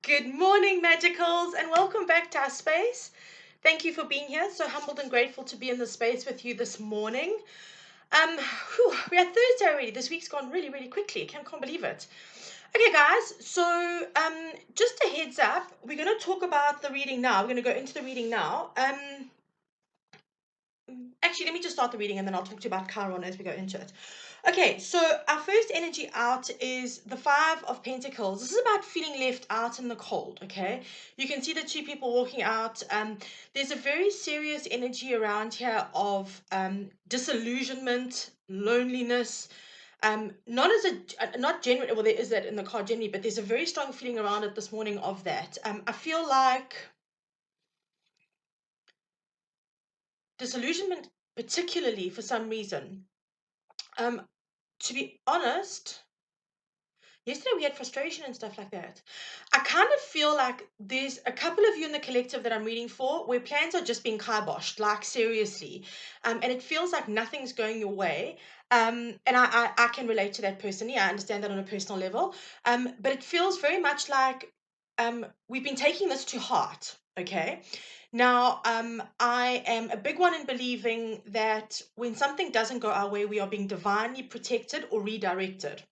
Good morning, Magicals, and welcome back to our space. Thank you for being here. So humbled and grateful to be in the space with you this morning. We're at Thursday already. This week's gone really, really quickly. I can't believe it. Okay, guys. So just a heads up, we're going to talk about the reading now. We're going to go into the reading now. Actually, let me just start the reading and then I'll talk to you about Chiron as we go into it. Okay, so our first energy out is the Five of Pentacles. This is about feeling left out in the cold, okay? You can see the two people walking out. There's a very serious energy around here of disillusionment, loneliness. Not generally, well, there is that in the card generally, but there's a very strong feeling around it this morning of that. I feel like disillusionment, particularly for some reason. To be honest, yesterday we had frustration and stuff like that. I kind of feel like there's a couple of you in the collective that I'm reading for where plans are just being kiboshed, like seriously. And it feels like nothing's going your way. And I can relate to that personally. I understand that on a personal level. But it feels very much like we've been taking this to heart, okay? Now, I am a big one in believing that when something doesn't go our way, we are being divinely protected or redirected.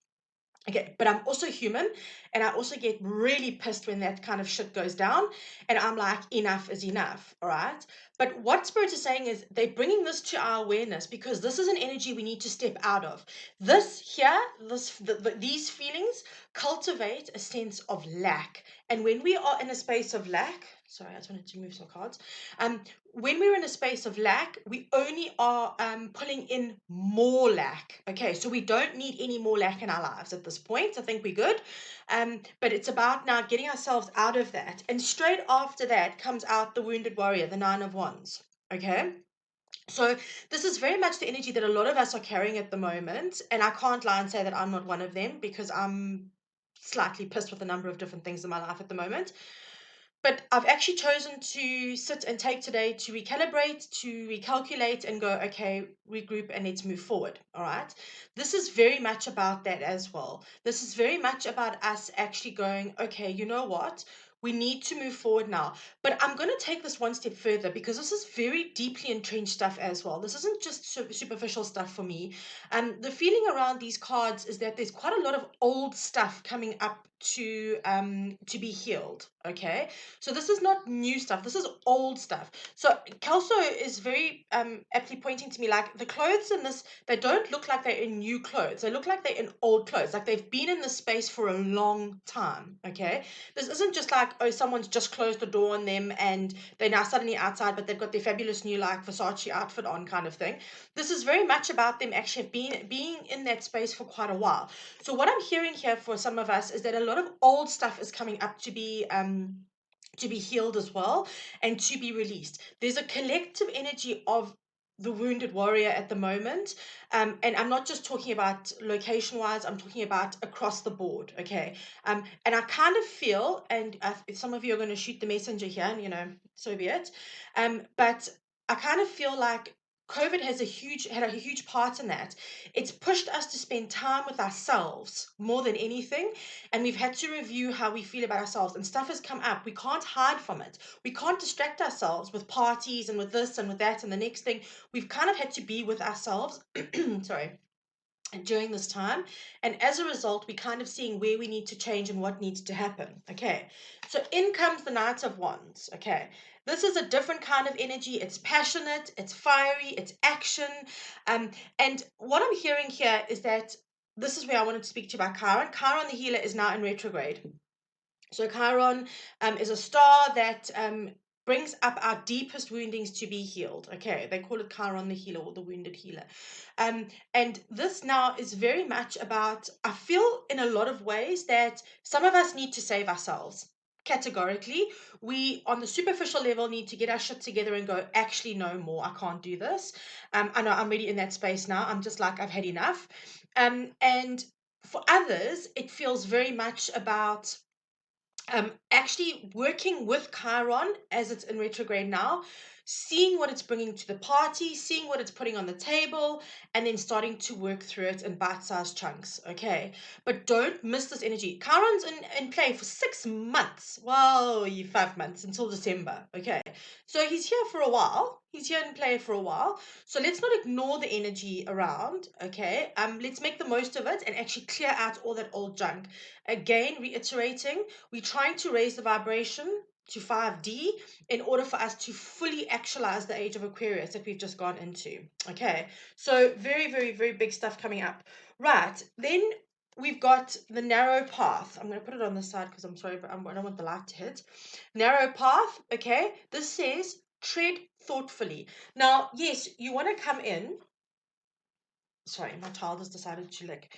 Okay, but I'm also human and I also get really pissed when that kind of shit goes down. And I'm like, enough is enough. All right. But what Spirit is saying is they're bringing this to our awareness because this is an energy we need to step out of. This here, these feelings cultivate a sense of lack. And when we are in a space of lack, sorry, I just wanted to move some cards. When we're in a space of lack, we only are pulling in more lack. Okay, so we don't need any more lack in our lives at this point. I think we're good. But it's about now getting ourselves out of that. And straight after that comes out the Wounded Warrior, the Nine of Wands. Okay. So this is very much the energy that a lot of us are carrying at the moment. And I can't lie and say that I'm not one of them because I'm slightly pissed with a number of different things in my life at the moment. But I've actually chosen to sit and take today to recalibrate, to recalculate, and go, okay, regroup, and let's move forward. All right. This is very much about that as well. This is very much about us actually going, okay, you know what? We need to move forward now. But I'm going to take this one step further because this is very deeply entrenched stuff as well. This isn't just superficial stuff for me. The feeling around these cards is that there's quite a lot of old stuff coming up to be healed. Okay, so this is not new stuff. This is old stuff. So Kelso is very aptly pointing to me like the clothes in this, they don't look like they're in new clothes. They look like they're in old clothes. Like they've been in this space for a long time. Okay. This isn't just like, oh, someone's just closed the door on them and they're now suddenly outside, but they've got their fabulous new like Versace outfit on kind of thing. This is very much about them actually being in that space for quite a while. So what I'm hearing here for some of us is that a lot of old stuff is coming up to be healed as well and to be released. There's a collective energy of the wounded warrior at the moment. And I'm not just talking about location wise, I'm talking about across the board. Okay. And I kind of feel, and some of you are going to shoot the messenger here, and so be it. But I kind of feel like COVID had a huge part in that. It's pushed us to spend time with ourselves more than anything, and we've had to review how we feel about ourselves, and stuff has come up. We can't hide from it. We can't distract ourselves with parties and with this and with that and the next thing. We've kind of had to be with ourselves sorry, during this time, and as a result we're kind of seeing where we need to change and what needs to happen. Okay, so in comes the Knight of Wands. Okay, this is a different kind of energy. It's passionate, it's fiery, it's action. And what I'm hearing here is that this is where I wanted to speak to you about Chiron. Chiron the healer is now in retrograde. So Chiron is a star that brings up our deepest woundings to be healed. Okay, they call it Chiron the healer or the wounded healer. And this now is very much about, I feel in a lot of ways that some of us need to save ourselves. Categorically, we on the superficial level need to get our shit together and go, actually, no more. I can't do this. I know I'm really in that space now. I'm just like, I've had enough. And for others, it feels very much about actually working with Chiron as it's in retrograde now seeing what it's bringing to the party, seeing what it's putting on the table, and then starting to work through it in bite-sized chunks, okay? But don't miss this energy. Chiron's in play for 6 months. Well, 5 months until December, okay? So he's here for a while. He's here in play for a while. So let's not ignore the energy around, okay? Let's make the most of it and actually clear out all that old junk. Again, reiterating, we're trying to raise the vibration to 5D in order for us to fully actualize the age of Aquarius that we've just gone into. Okay, so very, very, very big stuff coming up. Right, then we've got the narrow path. I'm going to put it on this side because I'm sorry, but I don't want the light to hit. Narrow path, okay, this says tread thoughtfully. Now, yes, you want to come in. Sorry, my child has decided to lick.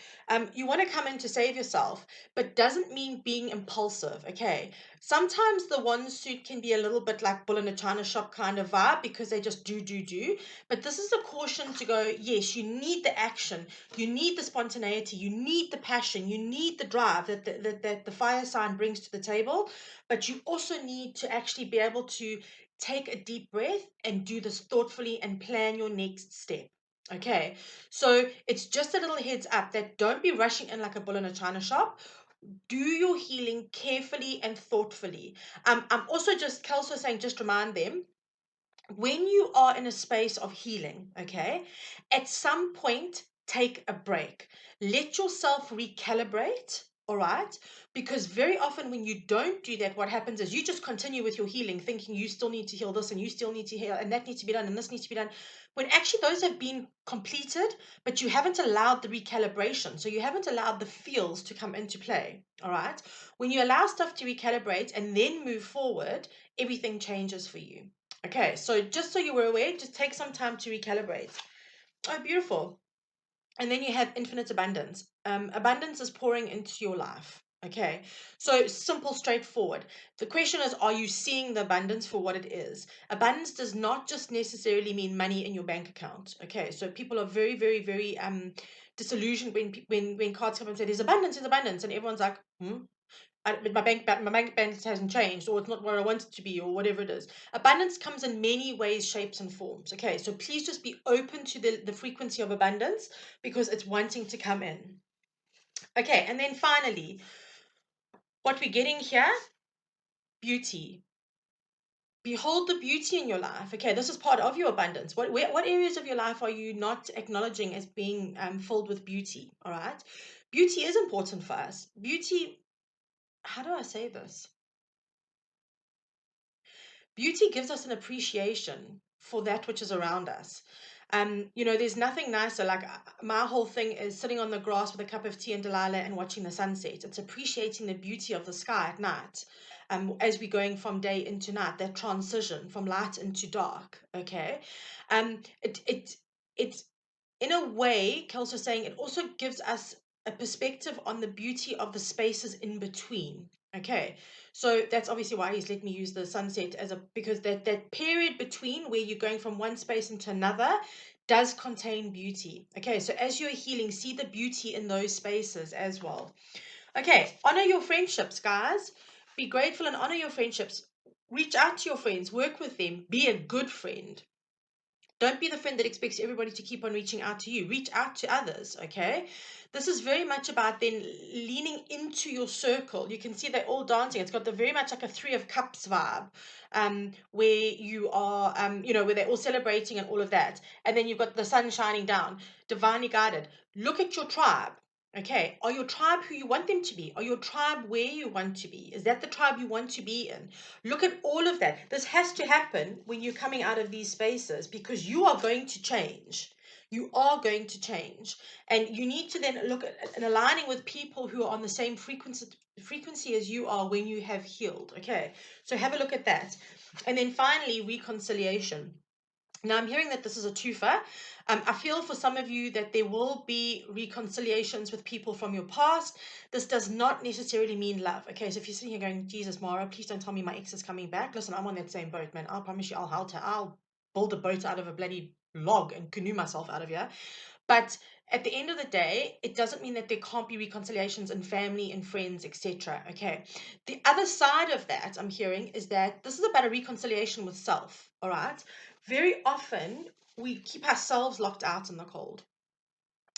You want to come in to save yourself, but doesn't mean being impulsive, okay? Sometimes the one suit can be a little bit like bull in a china shop kind of vibe because they just do. But this is a caution to go, yes, you need the action, you need the spontaneity, you need the passion, you need the drive that the fire sign brings to the table, but you also need to actually be able to take a deep breath and do this thoughtfully and plan your next step. Okay, so it's just a little heads up that don't be rushing in like a bull in a china shop. Do your healing carefully and thoughtfully. I'm also just, Kelso saying, just remind them, when you are in a space of healing, okay, at some point, take a break. Let yourself recalibrate, all right? Because very often when you don't do that, what happens is you just continue with your healing, thinking you still need to heal this and you still need to heal and that needs to be done and this needs to be done. When actually those have been completed, but you haven't allowed the recalibration. So you haven't allowed the feels to come into play, all right? When you allow stuff to recalibrate and then move forward, everything changes for you. Okay, so just so you were aware, just take some time to recalibrate. Oh, beautiful. And then you have infinite abundance. Abundance is pouring into your life. Okay, so simple, straightforward. The question is, are you seeing the abundance for what it is? Abundance does not just necessarily mean money in your bank account. Okay, so people are very, very, very disillusioned when cards come and say there's abundance, and everyone's like, but my bank balance hasn't changed, or it's not where I want it to be, or whatever it is. Abundance comes in many ways, shapes, and forms. Okay, so please just be open to the frequency of abundance because it's wanting to come in. Okay, and then finally, what we're getting here, beauty. Behold the beauty in your life. Okay, this is part of your abundance. What areas of your life are you not acknowledging as being filled with beauty? All right, beauty is important for us. Beauty. How do I say this? Beauty gives us an appreciation for that which is around us. There's nothing nicer. Like my whole thing is sitting on the grass with a cup of tea and Delilah and watching the sunset. It's appreciating the beauty of the sky at night. As we're going from day into night, that transition from light into dark. Okay. It's in a way, Kels was saying, it also gives us a perspective on the beauty of the spaces in between. Okay, so that's obviously why he's let me use the sunset because that period between where you're going from one space into another does contain beauty. Okay, so as you're healing, see the beauty in those spaces as well. Okay, honor your friendships, guys. Be grateful and honor your friendships. Reach out to your friends, work with them, be a good friend. Don't be the friend that expects everybody to keep on reaching out to you. Reach out to others, okay? This is very much about then leaning into your circle. You can see they're all dancing. It's got the very much like a Three of Cups vibe, where you are, where they're all celebrating and all of that. And then you've got the sun shining down, divinely guided. Look at your tribe. Okay, are your tribe who you want them to be? Are your tribe where you want to be? Is that the tribe you want to be in? Look at all of that. This has to happen when you're coming out of these spaces because you are going to change. You are going to change. And you need to then look at and aligning with people who are on the same frequency as you are when you have healed. Okay, so have a look at that. And then finally, reconciliation. Now, I'm hearing that this is a twofer. I feel for some of you that there will be reconciliations with people from your past. This does not necessarily mean love. Okay, so if you're sitting here going, Jesus, Mara, please don't tell me my ex is coming back. Listen, I'm on that same boat, man. I'll promise you I'll build a boat out of a bloody log and canoe myself out of here. But at the end of the day, it doesn't mean that there can't be reconciliations in family and friends, etc. Okay. The other side of that I'm hearing is that this is about a reconciliation with self. All right. Very often we keep ourselves locked out in the cold.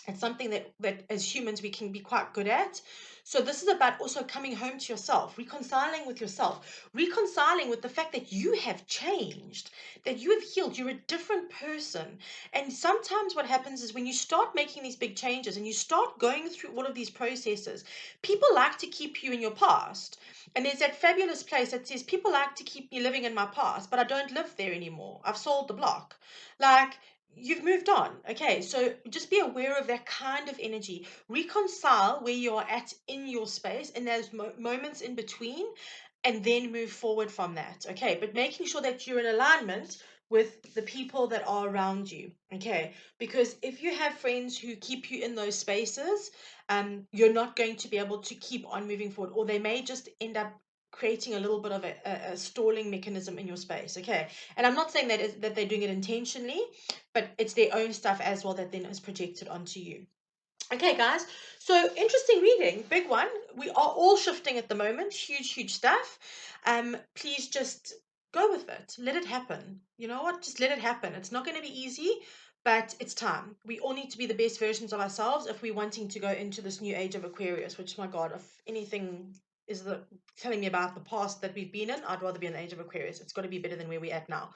It's something that as humans we can be quite good at. So this is about also coming home to yourself, reconciling with yourself, reconciling with the fact that you have changed, that you have healed, you're a different person. And sometimes what happens is when you start making these big changes and you start going through all of these processes, people like to keep you in your past. And there's that fabulous place that says people like to keep me living in my past, but I don't live there anymore. I've sold the block. Like, you've moved on. Okay, so just be aware of that kind of energy. Reconcile where you're at in your space and those moments in between, and then move forward from that. Okay, but making sure that you're in alignment with the people that are around you. Okay, because if you have friends who keep you in those spaces, you're not going to be able to keep on moving forward, or they may just end up creating a little bit of a stalling mechanism in your space. Okay, and I'm not saying that they're doing it intentionally, but it's their own stuff as well that then is projected onto you. Okay, guys, so interesting reading, big one. We are all shifting at the moment, huge stuff. Please just go with it, let it happen. You know what? Just let it happen. It's not going to be easy, but it's time. We all need to be the best versions of ourselves if we're wanting to go into this new age of Aquarius, which, my God, if anything is telling me about the past that we've been in, I'd rather be in the age of Aquarius. It's got to be better than where we're at now.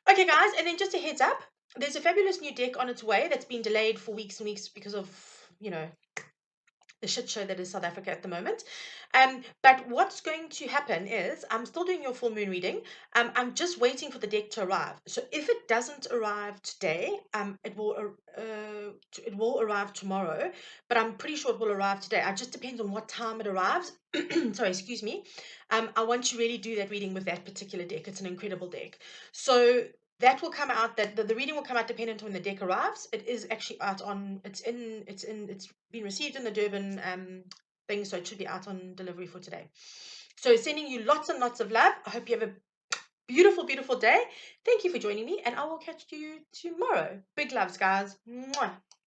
Okay, guys, and then just a heads up, there's a fabulous new deck on its way that's been delayed for weeks and weeks because of, you know, the shit show that is South Africa at the moment. But what's going to happen is I'm still doing your full moon reading. I'm just waiting for the deck to arrive. So if it doesn't arrive today, it will arrive tomorrow. But I'm pretty sure it will arrive today. It just depends on what time it arrives. Sorry, excuse me. I want to really do that reading with that particular deck. It's an incredible deck. So that will come out, that the reading will come out dependent on when the deck arrives. It is actually out on, it's been received in the Durban thing, so it should be out on delivery for today. So sending you lots and lots of love. I hope you have a beautiful day. Thank you for joining me, and I will catch you tomorrow. Big loves, guys. Mwah.